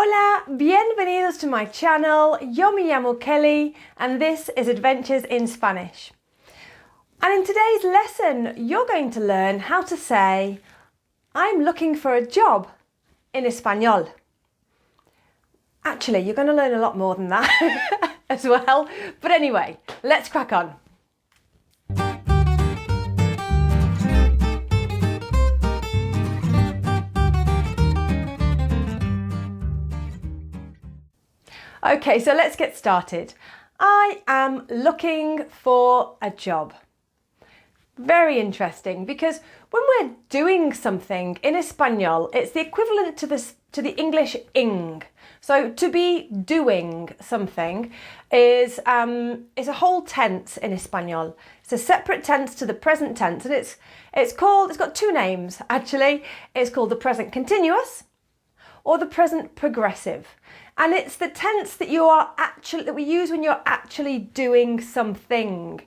Hola, bienvenidos to my channel. Yo me llamo Kelly and this is Adventures in Spanish. And in today's lesson, you're going to learn how to say, I'm looking for a job in Espanol. Actually, you're going to learn a lot more than that as well. But anyway, let's crack on. Okay, so let's get started. I am looking for a job. Very interesting because when we're doing something in Espanol, it's the equivalent to the English ing. So to be doing something is a whole tense in Espanol. It's a separate tense to the present tense, and it's got two names actually. It's called the present continuous or the present progressive. And it's the tense that we use when you're actually doing something.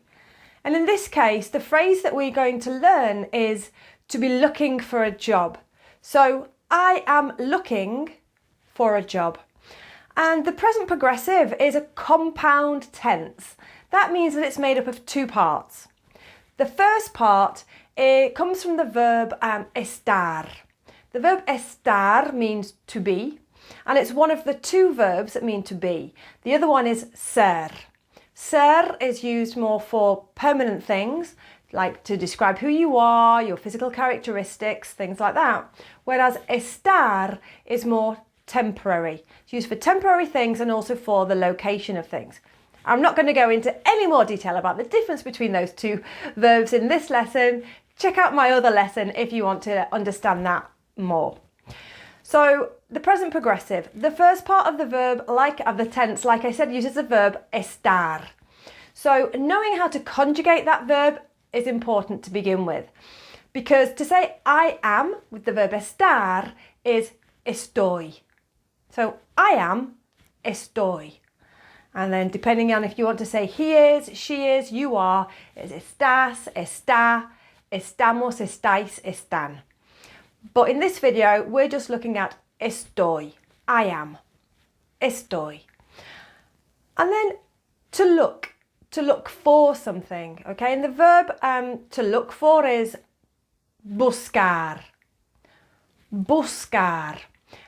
And in this case, the phrase that we're going to learn is to be looking for a job. So I am looking for a job. And the present progressive is a compound tense. That means that it's made up of two parts. The first part, it comes from the verb estar. The verb estar means to be. And it's one of the two verbs that mean to be. The other one is ser. Ser is used more for permanent things, like to describe who you are, your physical characteristics, things like that. Whereas estar is more temporary. It's used for temporary things and also for the location of things. I'm not going to go into any more detail about the difference between those two verbs in this lesson. Check out my other lesson if you want to understand that more. So the present progressive, the first part of the verb, of the tense, like I said, uses the verb estar. So knowing how to conjugate that verb is important to begin with, because to say I am with the verb estar is estoy. So I am, estoy. And then depending on if you want to say he is, she is, you are, is estás, está, estamos, estáis, están. But in this video, we're just looking at estoy. I am. Estoy. And then to look for something. Okay, and the verb to look for is buscar. Buscar.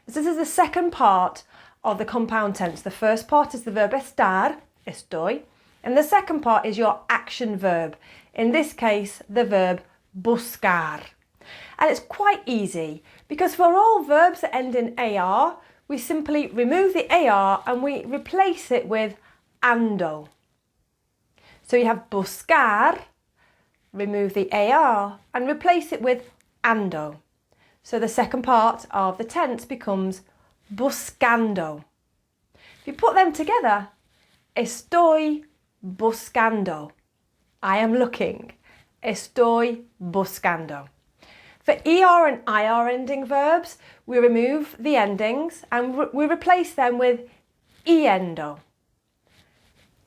This is the second part of the compound tense. The first part is the verb estar, estoy, and the second part is your action verb. In this case, the verb buscar. And it's quite easy because for all verbs that end in AR, we simply remove the AR and we replace it with ando. So you have buscar, remove the AR and replace it with ando. So the second part of the tense becomes buscando. If you put them together, estoy buscando. I am looking. Estoy buscando. For ER and IR ending verbs, we remove the endings and we replace them with iendo.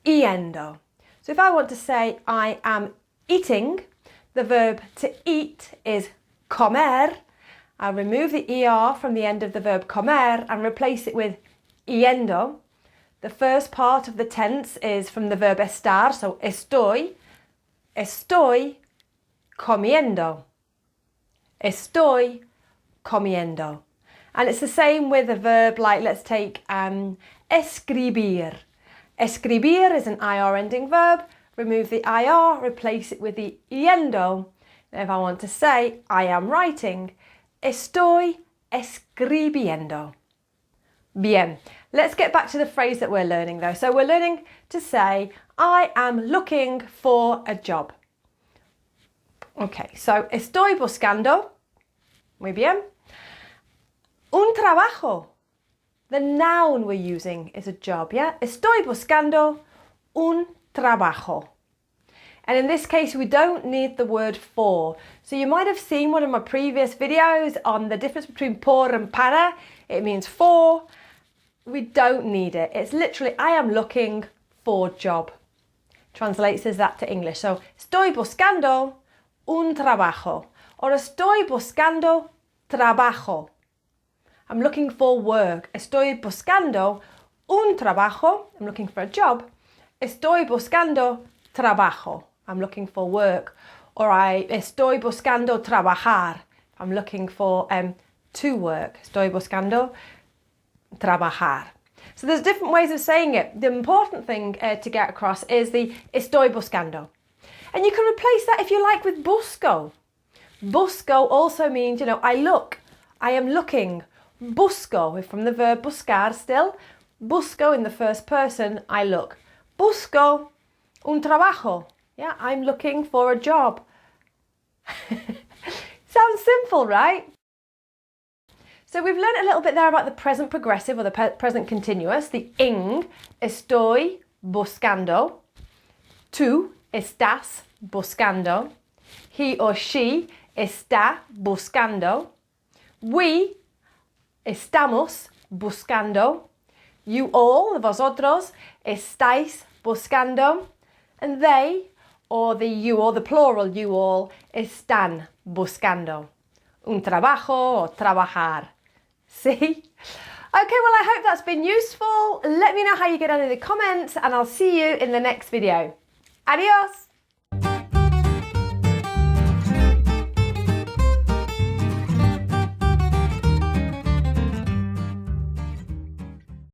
Iendo. So if I want to say I am eating, the verb to eat is comer. I'll remove the ER from the end of the verb comer and replace it with iendo. The first part of the tense is from the verb estar, so estoy comiendo. Estoy comiendo. And it's the same with a verb like, let's take escribir. Escribir is an IR ending verb. Remove the IR, replace it with the iendo. And if I want to say I am writing, estoy escribiendo. Bien. Let's get back to the phrase that we're learning though. So we're learning to say I am looking for a job. Okay, so estoy buscando, muy bien, un trabajo. The noun we're using is a job, yeah? Estoy buscando un trabajo. And in this case, we don't need the word for. So you might have seen one of my previous videos on the difference between por and para. It means for. We don't need it. It's literally, I am looking for job. Translates as that to English. So, estoy buscando un trabajo, or estoy buscando trabajo. I'm looking for work. Estoy buscando un trabajo. I'm looking for a job. Estoy buscando trabajo. I'm looking for work. Or estoy buscando trabajar. I'm looking for to work. Estoy buscando trabajar. So there's different ways of saying it. The important thing to get across is the estoy buscando. And you can replace that if you like with busco. Busco also means, I look. I am looking. Busco, from the verb buscar still. Busco in the first person, I look. Busco un trabajo. Yeah, I'm looking for a job. Sounds simple, right? So we've learned a little bit there about the present progressive or the present continuous, the ing, estoy buscando. Tú estás buscando. He or she está buscando. We estamos buscando. You all, vosotros, estáis buscando. And they, or the you, or the plural you all, están buscando. Un trabajo or trabajar. See? Okay, well, I hope that's been useful. Let me know how you get on in the comments, and I'll see you in the next video. Adios!